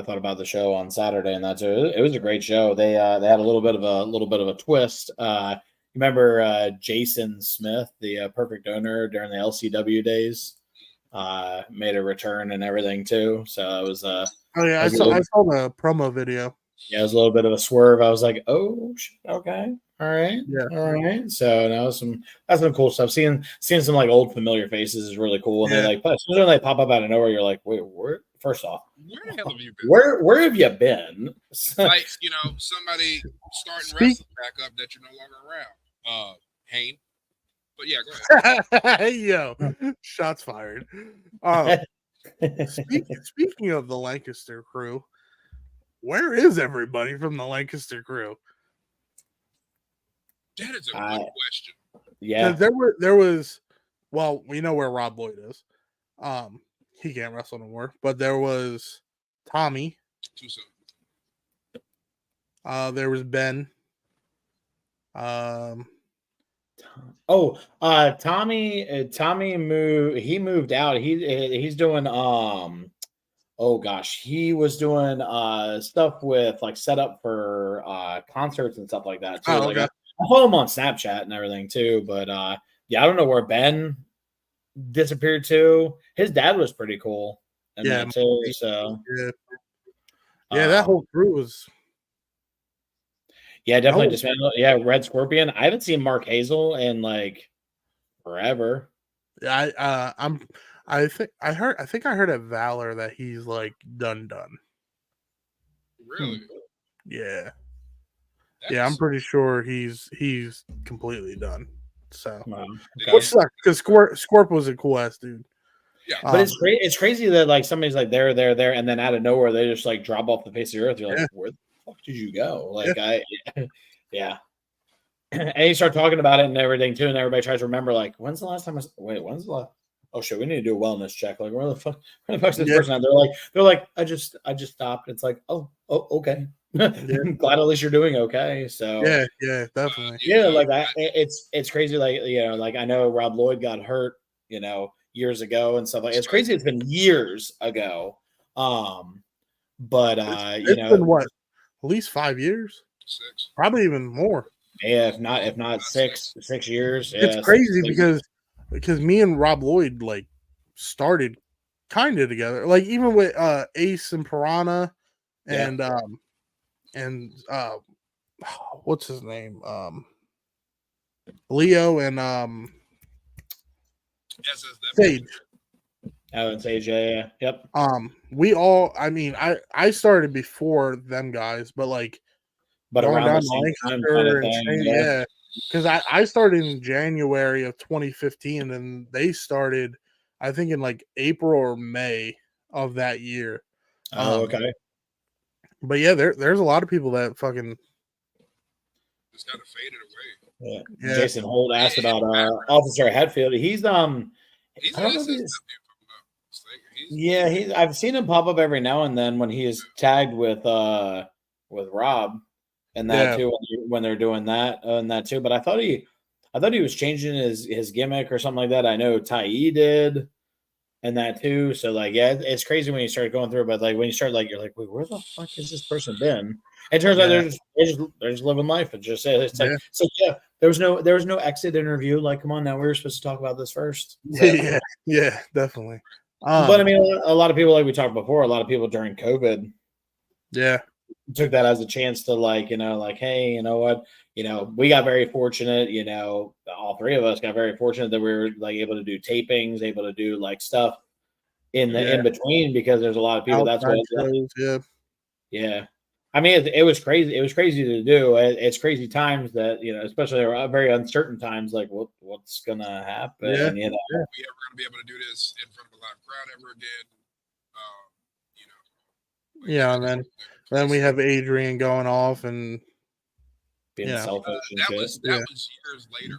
thought about the show on Saturday, and that's it was a great show. They had a little bit of a twist. You remember Jason Smith, the Perfect Owner during the LCW days, made a return and everything too. So it was oh yeah, I saw the promo video. Yeah, it was a little bit of a swerve. I was like, oh shit, okay. All right. Yeah. All right. So that's some cool stuff. Seeing some like old familiar faces is really cool. And they like when they pop up out of nowhere, you're like, wait, where? First off, where the hell have you been? Where have you been? Like, somebody starting wrestling back up that you're no longer around. Hayne. But yeah, go ahead. Yo, shots fired. Speaking of the Lancaster crew, where is everybody from the Lancaster crew? That is a good question. Yeah, there was. Well, we know where Rob Lloyd is. He can't wrestle no more. But there was Tommy. Too soon. There was Ben. Tommy moved. He moved out. He's doing oh gosh, he was doing stuff with like setup for concerts and stuff like that too. Oh, okay. I follow him on Snapchat and everything too, but yeah, I don't know where Ben disappeared to. His dad was pretty cool. That too, so yeah, that whole crew was. Yeah, definitely dismantled. Yeah, Red Scorpion. I haven't seen Mark Hazel in like forever. Yeah, I think I heard at Valor that he's like done. Really? Yeah. Yeah, I'm pretty sure he's completely done. So, Wow. which sucks because Scorp was a cool ass dude. Yeah. But it's crazy that like somebody's like there, and then out of nowhere they just like drop off the face of the earth. You're like, where the fuck did you go? Like yeah. And you start talking about it and everything too, and everybody tries to remember like, when's the last time when's the last? Oh shit, we need to do a wellness check. Like, where the fuck's this person at? They're like, I just stopped. It's like, oh, okay. I'm glad at least you're doing okay. So yeah, definitely. yeah, like it's crazy. Like like I know Rob Lloyd got hurt, years ago and stuff like. It's crazy. It's been years ago. But it's been what, at least 5 years, 6, probably even more. Yeah, if not 6 years. It's crazy because me and Rob Lloyd like started kind of together, like even with Ace and Piranha and what's his name, Leo and Sage. Oh, and Sage, yeah. Yep. We all, I mean, I started before them guys, but around the same time kind of thing, yeah. Because I started in January of 2015, and they started, I think, in like April or May of that year. Oh, okay. But yeah, there's a lot of people that fucking just kind of faded away. Yeah. Jason Holt asked about Officer Hatfield. He's I don't know I've seen him pop up every now and then when he is tagged with Rob and that too when they're doing that and that too. But I thought he was changing his gimmick or something like that. I know Tai did and that too. So it's crazy when you start going through it, but when you start you're like, wait, where the fuck has this person been? It turns out they're just living life. So there was no exit interview. Like, come on, now we were supposed to talk about this first. So, yeah, definitely. But I mean, a lot of people, like we talked before, a lot of people during COVID, took that as a chance to hey, you know what, we got very fortunate. All three of us got very fortunate that we were able to do tapings, able to do stuff in between because there's a lot of people. Outside That's shows, yeah. I mean, it was crazy. It was crazy to do. It's crazy times that especially very uncertain times. Like what's gonna happen? Are we ever gonna be able to do this in front of a live crowd ever again? And then we have Adrian going off and being selfish. That was years later.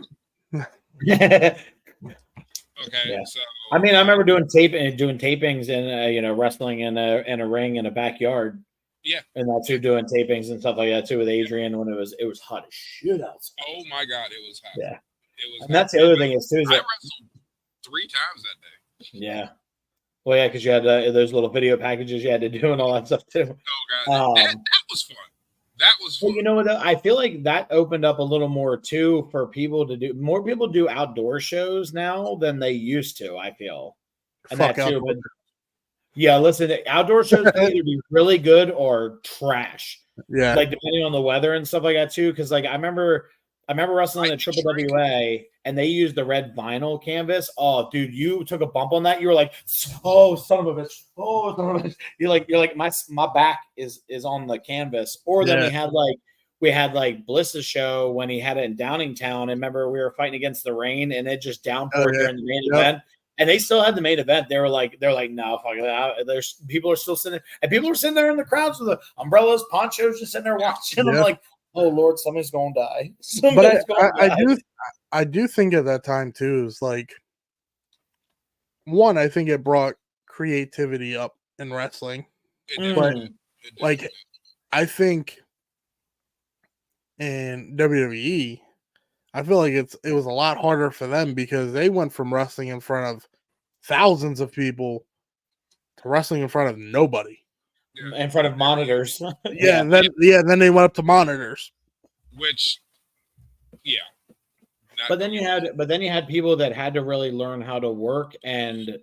Okay, so I mean, I remember doing tapings and wrestling in a ring in a backyard. Yeah, and that too, doing tapings and stuff like that too with Adrian when it was hot as shit outside. Oh my god, it was hot. Yeah, it was. And that's the other thing is too. I wrestled 3 times that day. Yeah, well, yeah, because you had those little video packages you had to do and all that stuff too. Oh god, that was fun. That was fun. Well, you know what? I feel like that opened up a little more too for people to do. More people do outdoor shows now than they used to. I feel, and that too. But, yeah, listen, outdoor shows can either be really good or trash. Yeah. Depending on the weather and stuff like that too. Because I remember wrestling at Triple WA and they used the red vinyl canvas. Oh, dude, you took a bump on that. You were like, oh, son of a bitch. Oh, son of a bitch. You're like, my back is on the canvas. Or then we had Bliss's show when he had it in Downingtown. And remember we were fighting against the rain and it just downpoured during the main event. And they still had the main event. They're like, no, fuck it. There's people are still sitting, and people are sitting there in the crowds with the umbrellas, ponchos, just sitting there watching. I'm like, oh Lord, somebody's gonna die. I do think at that time too is one, I think it brought creativity up in wrestling, but I think in WWE. I feel like it was a lot harder for them because they went from wrestling in front of thousands of people to wrestling in front of nobody. In front of monitors. Then they went up to monitors. Which, yeah. But then you had people that had to really learn how to work and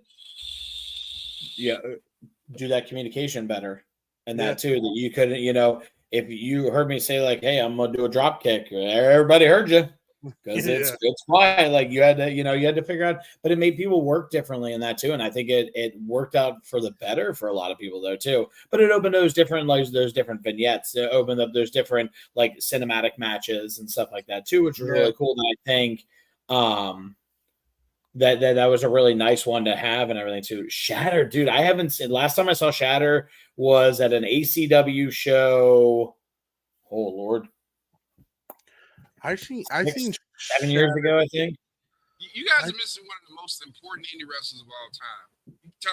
do that communication better. And that too, that you couldn't, if you heard me say hey, I'm gonna do a drop kick, everybody heard you. Because it's why you had to figure out, but it made people work differently in that too, and I think it worked out for the better for a lot of people though too. But it opened those different vignettes. It opened up those different cinematic matches and stuff like that too, which was really cool. And I think that was a really nice one to have and everything too. Shatter, dude, I haven't seen. Last time I saw Shatter was at an ACW show. Oh Lord, I seen 7 years ago, I think. You guys are missing one of the most important indie wrestlers of all time.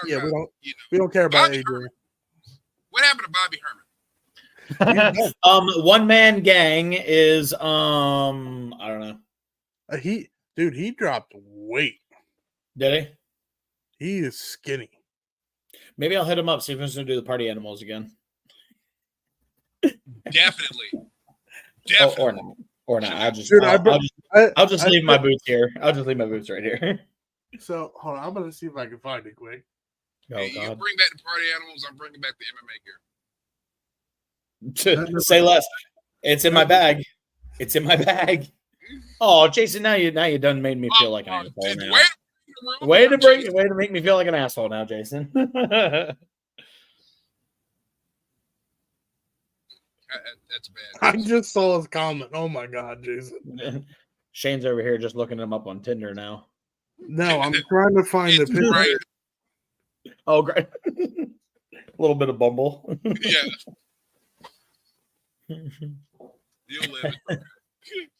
Yeah, about, we don't care about Bobby Adrian. Herman. What happened to Bobby Herman? One man gang is I don't know. He dropped weight. Did he? He is skinny. Maybe I'll hit him up, see if he's gonna do the party animals again. Definitely. Or not. I'll just leave my boots here. I'll just leave my boots right here. So hold on, I'm gonna see if I can find it quick. Oh, hey, God. you bring back the party animals, I'm bringing back the MMA gear. Say less. It's in my bag. It's in my bag. Oh, Jason, now you done made me feel like an asshole now. Way to make me feel like an asshole now, Jason. That's bad. I just saw his comment. Oh my God, Jason. Shane's over here just looking him up on Tinder now. No, I'm trying to find the picture. Right. Oh, great. A little bit of Bumble. Yeah. You'll live it.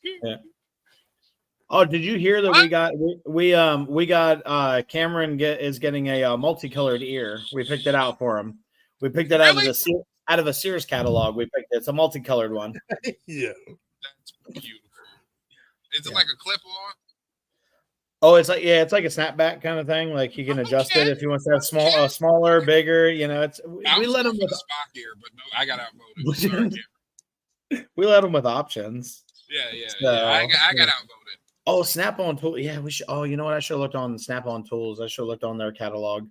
Yeah. Oh, did you hear that we got Cameron is getting a multicolored ear? We picked it out for him. We picked it out of a Sears catalog. We picked it. It's a multicolored one. Yeah. That's beautiful. Is it like a clip on? Oh, it's like a snapback kind of thing. Like you can adjust it if you want to have smaller, bigger. You know, we let him with the Spock here, but no, I got outvoted. Sorry, we let him with options. Yeah. So, I got outvoted. Oh, Snap-on Tools. Yeah, we should. Oh, you know what? I should have looked on Snap-on Tools. I should have looked on their catalog.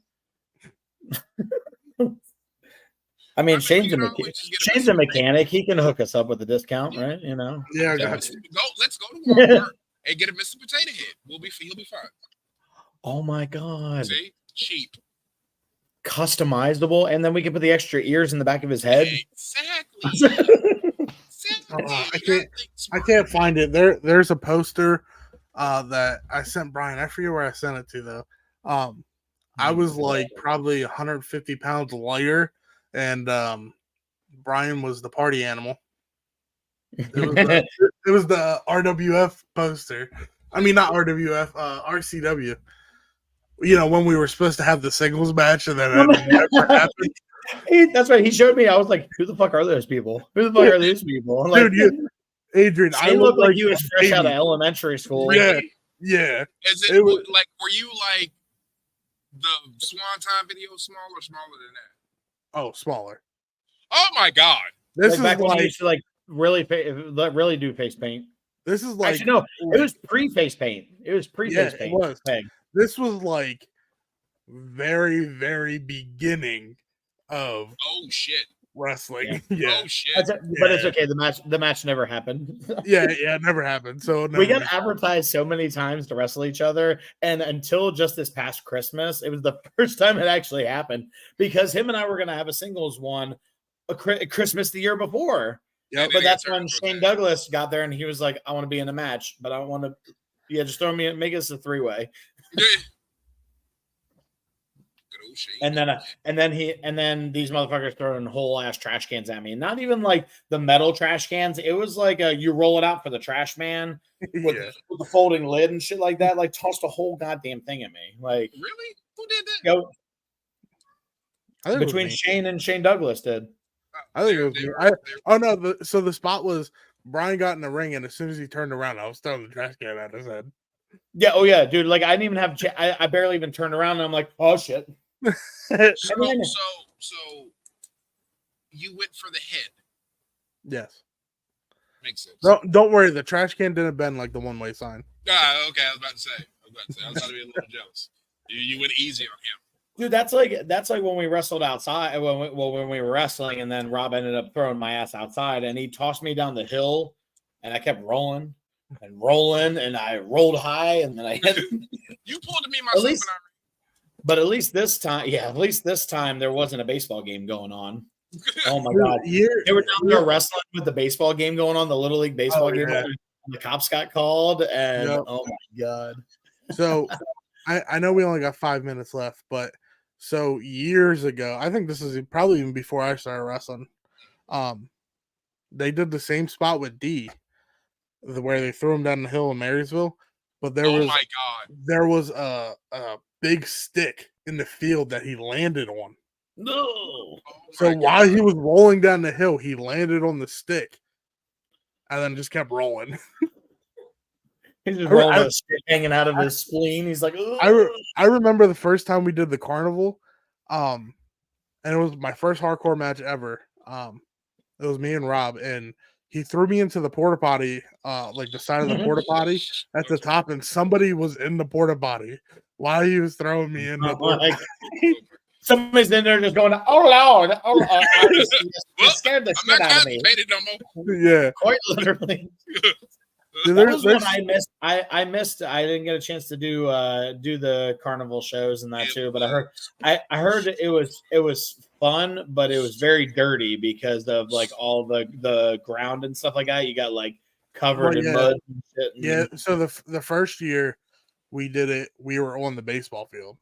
I mean, Shane's a mechanic. He can hook us up with a discount, right? You know. Yeah, Let's go to Walmart and get a Mr. Potato Head. He'll be fine. Oh my God! See, cheap, customizable, and then we can put the extra ears in the back of his head. Exactly. I can't find it. There's a poster that I sent Brian. I forget where I sent it to though. I was like probably 150 pounds lighter, and Brian was the party animal. It was the RWF poster. I mean, not RWF, RCW. You know, when we were supposed to have the singles match, and then it never happened. That's right. He showed me. I was like, "Who the fuck are those people? Who the fuck are these people?" Like, dude, Adrian, I look like he was fresh out of elementary school. Yeah. Is it like? Were you like the Swanton video smaller than that? Oh, smaller. Oh my God! This like is back when like you used to like really do face paint. This is like actually no, it was pre-face paint. It was pre-face paint. It was. This was like very, very beginning of wrestling. Yeah. Oh shit. But it's okay. The match never happened. yeah, it never happened. So we got advertised so many times to wrestle each other, and until just this past Christmas, it was the first time it actually happened because him and I were going to have a singles one Christmas the year before. Yeah, but that's when Shane Douglas got there and he was like, "I want to be in a match, but I don't want to. Yeah, just throw me in, make us a 3-way." And then these motherfuckers throwing whole ass trash cans at me. Not even like the metal trash cans. It was like you roll it out for the trash man with the folding lid and shit like that. Like tossed a whole goddamn thing at me. Like really? Who did that? Between Shane and Shane Douglas did. I think it was so the spot was Brian got in the ring, and as soon as he turned around, I was throwing the trash can at his head. Yeah, oh yeah, dude. Like I didn't even have I barely even turned around, and I'm like, oh shit. So you went for the head. Yes. Makes sense. Don't worry, the trash can didn't bend like the one-way sign. Okay, I was about to say. I was about to be a little jealous. You went easy on him. Dude, that's like when we wrestled outside. When we were wrestling, and then Rob ended up throwing my ass outside, and he tossed me down the hill, and I kept rolling, and I rolled high, and then I hit. You pulled me myself. But at least this time, there wasn't a baseball game going on. Oh my God! They were down there wrestling with the baseball game going on, the Little League baseball game. Yeah. The cops got called, and oh my God! So I know we only got 5 minutes left, but so years ago, I think this is probably even before I started wrestling. They did the same spot with D, where they threw him down the hill in Marysville, but there Oh my God. there was a big stick in the field that he landed on. No. Oh So my while God. he was rolling down the hill, he landed on the stick, and then just kept rolling. He's just I re- rolling I- a stick hanging out of his spleen. He's like, I remember the first time we did the carnival, and it was my first hardcore match ever. It was me and Rob, and he threw me into the porta potty, like the side of the porta potty at the top, and somebody was in the porta potty while he was throwing me in the porta potty. Somebody's in there just going, "Oh Lord, oh Lord." You scared the I'm shit not out of me. constipated no more. Yeah, Quite literally. Dude, That was there's- one I missed. I missed. I didn't get a chance to do the carnival shows and that too. But I heard it was fun, but it was very dirty because of like all the ground and stuff like that. You got like covered in mud and shit. And, yeah. So the first year we did it, we were on the baseball field.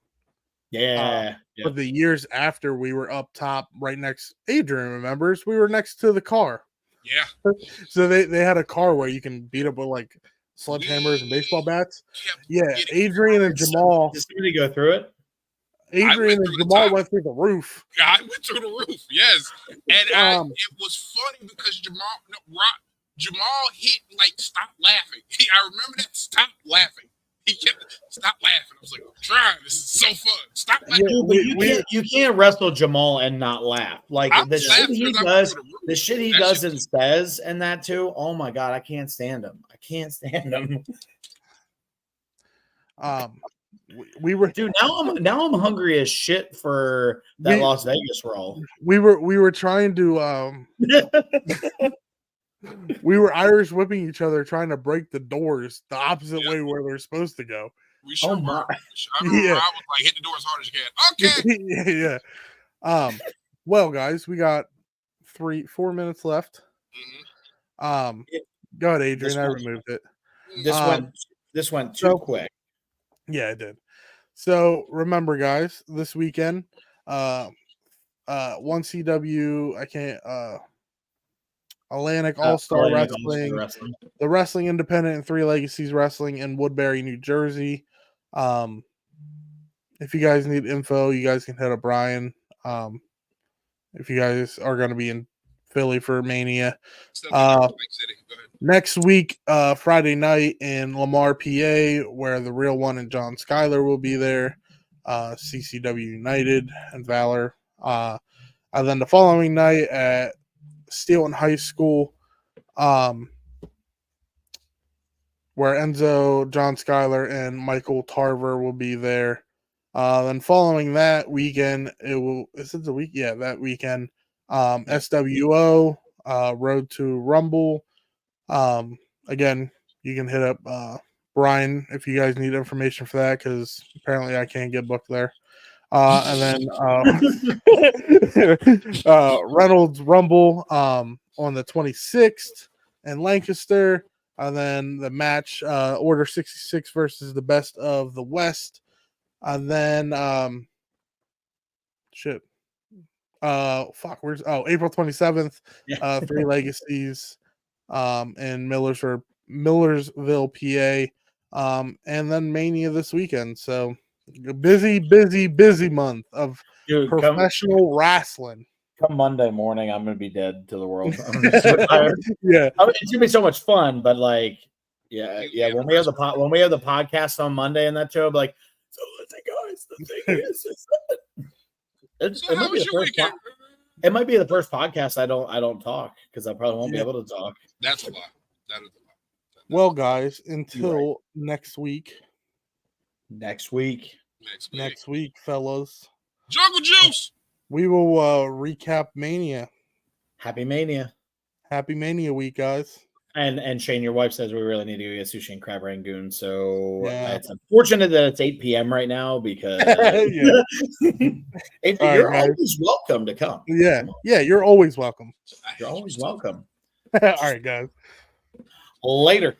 yeah. But the years after, we were up top, right next. Adrian remembers we were next to the car. Yeah. So they had a car where you can beat up with like sledgehammers and baseball bats. Yeah, Adrian and Jamal. Did somebody go through it? Adrian and Jamal went through the roof. I went through the roof, yes. And it was funny because Jamal hit like stop laughing. I remember that stop laughing. He kept stop laughing. I was like, I'm trying. This is so fun. Stop laughing. Yeah, you can't wrestle Jamal and not laugh. Like the shit he does and says and that too. Oh my God, I can't stand him. I can't stand him. We were dude. Now I'm hungry as shit for that Las Vegas roll. We were trying to we were Irish whipping each other, trying to break the doors the opposite way where they're supposed to go. We sure were. I remember I was like, hit the door as hard as you can. Okay. Yeah. Well, guys, we got 4 minutes left. Mm-hmm. Go ahead, Adrian. I removed it. This went too quick. Yeah, it did. So remember, guys, this weekend, 1CW, I can't Atlantic All-Star Wrestling, the Wrestling Independent and Three Legacies Wrestling in Woodbury, New Jersey. If you guys need info, you guys can hit up Brian. If you guys are going to be in Philly for Mania. Next week, Friday night in Lamar, PA, where the Real One and John Schuyler will be there. CCW United and Valor. And then the following night at Steel and High School, where Enzo, John Schuyler, and Michael Tarver will be there. Then following that weekend, that weekend, SWO, Road to Rumble. Again, you can hit up Brian if you guys need information for that, because apparently I can't get booked there. And then Reynolds Rumble on the 26th in Lancaster. And then the match, Order 66 versus the Best of the West. And then April 27th, Three Legacies in Millersville, PA. And then Mania this weekend. So busy month of professional wrestling. Come Monday morning, I'm gonna be dead to the world. I'm just retired. Yeah, it's gonna be so much fun. But like, yeah. When we have the podcast on Monday and that show, I'll be like, so guys, the thing is it might be the first podcast I don't talk, because I probably won't be able to talk. That's a lot. That is a lot. Well, guys, until next week. Next week, fellas. Jungle Juice. We will recap Mania. Happy Mania week, guys. And Shane, your wife says we really need to go get sushi and crab rangoon. So it's unfortunate that it's 8 p.m. right now, because you're always welcome to come. Yeah, you're always welcome. You're always welcome. All right, guys. Later.